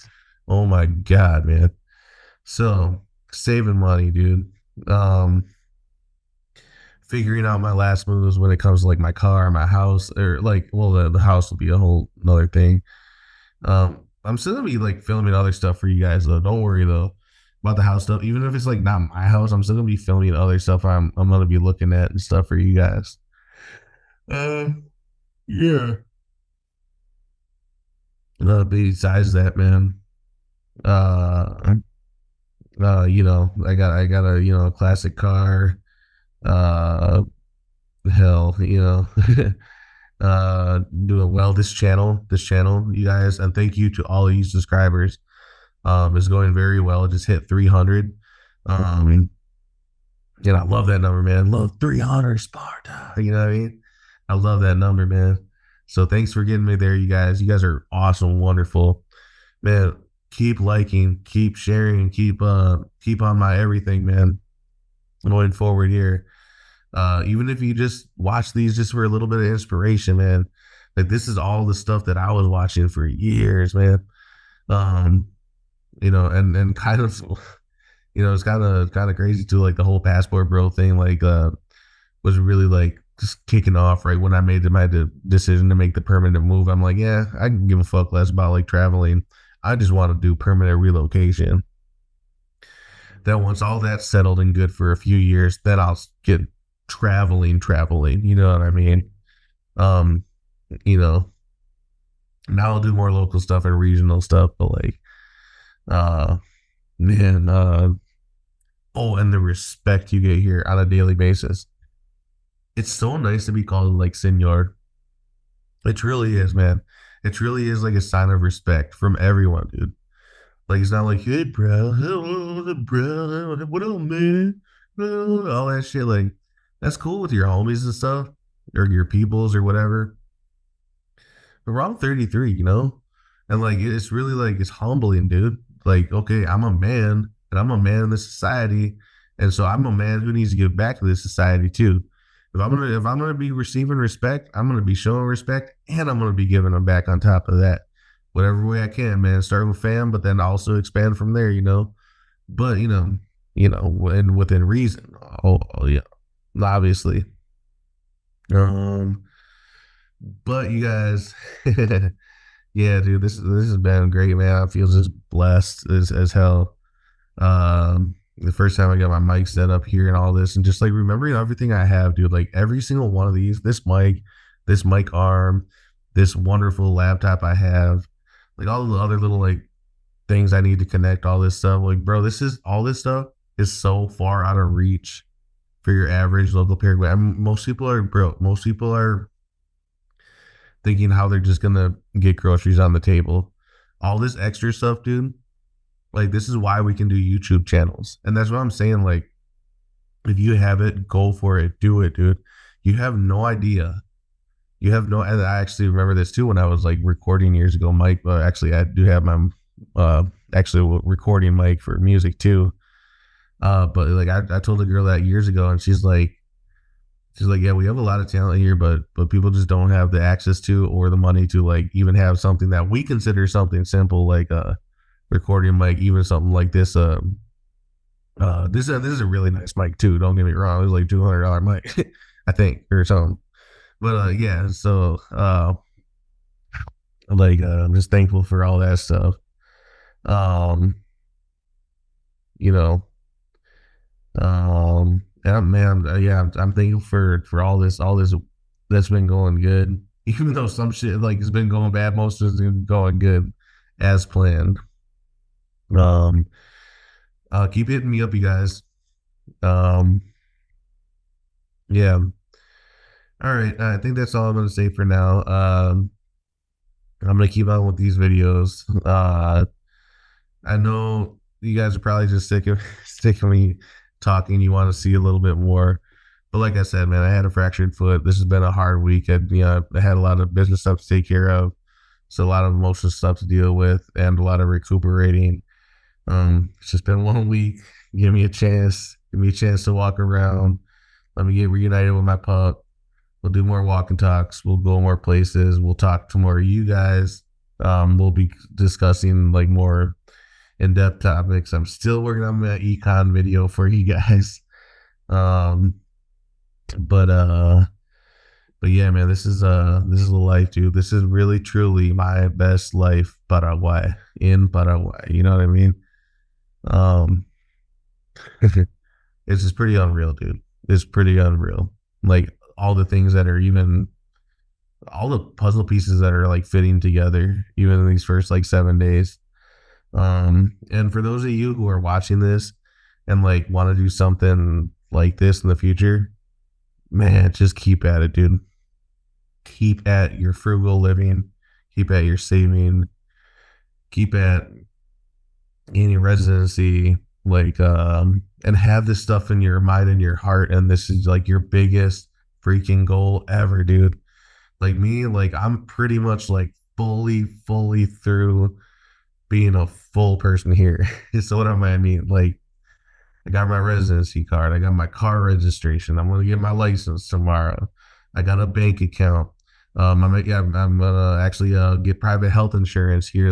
Oh my God, man. So saving money, dude. Um, Figuring out my last moves when it comes to like my car, my house, or like, well, the house will be a whole another thing. I'm still gonna be like filming other stuff for you guys though. Don't worry though about the house stuff. Even if it's like not my house, I'm still gonna be filming other stuff I'm gonna be looking at and stuff for you guys. Uh, yeah. Besides that, man, uh, I got a classic car. Uh, hell, doing well. This channel, you guys, and thank you to all of you subscribers. Is going very well. It just hit 300. And I love that number, man. Love 300 Sparta. You know what I mean? I love that number, man. So thanks for getting me there, you guys. You guys are awesome, wonderful, man. Keep liking, keep sharing, keep on my everything, man. Going forward here, even if you just watch these just for a little bit of inspiration, man. Like this is all the stuff that I was watching for years, man. Um, and kind of, it's kind of crazy too. Like the whole passport bro thing, like, was really like just kicking off right when I made my decision to make the permanent move. I'm like, yeah, I can give a fuck less about like traveling. I just want to do permanent relocation. Then once all that's settled and good for a few years, then I'll get traveling. You know what I mean? Um, you know, Now I'll do more local stuff and regional stuff, but like, uh, man, oh, and the respect you get here on a daily basis. It's so nice to be called like senor. It really is, man. It really is like a sign of respect from everyone, dude. Like it's not like, hey, bro, hello, bro, what up, man? All that shit. Like that's cool with your homies and stuff, or your peoples or whatever. But we're all 33, you know, and like it's really like it's humbling, dude. Like, okay, I'm a man, and I'm a man in this society, and so I'm a man who needs to give back to this society too. If I'm gonna be receiving respect, I'm gonna be showing respect, and I'm gonna be giving them back on top of that, whatever way I can, man. Start with fam, but then also expand from there, you know. But and within reason. Oh yeah, obviously. Um, but you guys, yeah, dude, this has been great, man. I feel just blessed as hell. The first time I got my mic set up here and all this, and just like remembering everything I have, dude. Like every single one of these, this mic arm, this wonderful laptop I have, like all the other little like things I need to connect, all this stuff. Like, bro, this stuff is so far out of reach for your average local Paraguay. I mean, most people are broke. Most people are thinking how they're just gonna get groceries on the table. All this extra stuff, dude. Like this is why we can do YouTube channels, and that's what I'm saying. Like, if you have it, go for it, do it, dude. You have no idea. You have no. And I actually remember this too when I was like recording years ago. Mike, actually, I do have my actually recording mic for music too. But like I told a girl that years ago, and she's like, yeah, we have a lot of talent here, but people just don't have the access to or the money to like even have something that we consider something simple like recording mic, even something like this. This is a really nice mic too. Don't get me wrong, it was like $200 mic, I think, or something. But yeah, so I'm just thankful for all that stuff. Um, you know, and man, yeah, I'm thankful for all this that's been going good. Even though some shit like has been going bad, most of it's been going good as planned. Um, keep hitting me up, you guys. Um, yeah. All right. I think that's all I'm gonna say for now. I'm gonna keep on with these videos. I know you guys are probably just sick of me talking. You want to see a little bit more, but like I said, man, I had a fractured foot. This has been a hard week. I had a lot of business stuff to take care of, so a lot of emotional stuff to deal with, and a lot of recuperating. It's just been 1 week. Give me a chance. Give me a chance to walk around. Let me get reunited with my pup. We'll do more walk and talks. We'll go more places. We'll talk to more of you guys. We'll be discussing like more in-depth topics. I'm still working on my econ video for you guys. Um, but but yeah, man, this is a life, dude. This is really truly my best life, Paraguay, in Paraguay. You know what I mean? Um, it's just pretty unreal, dude. It's pretty unreal. Like all the things that are even all the puzzle pieces that are like fitting together, even in these first like 7 days. And for those of you who are watching this and like want to do something like this in the future, man, just keep at it, dude. Keep at your frugal living, keep at your saving, keep at any residency, like and have this stuff in your mind and your heart, and this is like your biggest freaking goal ever, dude. Like me, like I'm pretty much like fully through being a full person here. So what I mean, like I got my residency card, I got my car registration, I'm gonna get my license tomorrow, I got a bank account. I'm gonna actually get private health insurance here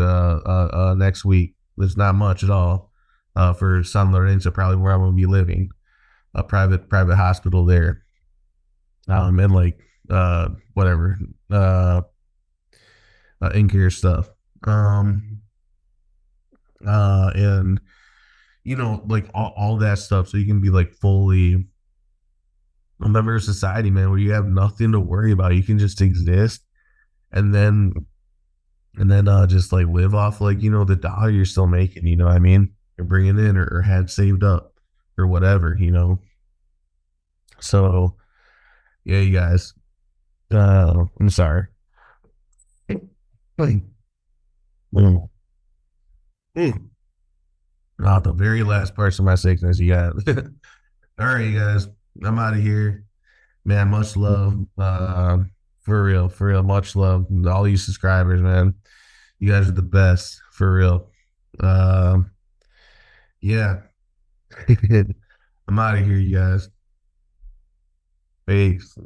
next week. There's not much at all for San Lorenzo, probably where I'm gonna be living. A private hospital there. And like whatever in care stuff. Um, and like all that stuff, so you can be like fully a member of society, man, where you have nothing to worry about. You can just exist, and then and then just like live off like the dollar you're still making. You know what I mean? You're bringing in or had saved up or whatever. So yeah, you guys. I'm sorry. Like, mm, mm. The very last parts of my sickness, you got. All right, you guys. I'm out of here, man. Much love. For real. Much love. All you subscribers, man. You guys are the best, for real. Um, yeah. I'm out of here, you guys. Peace.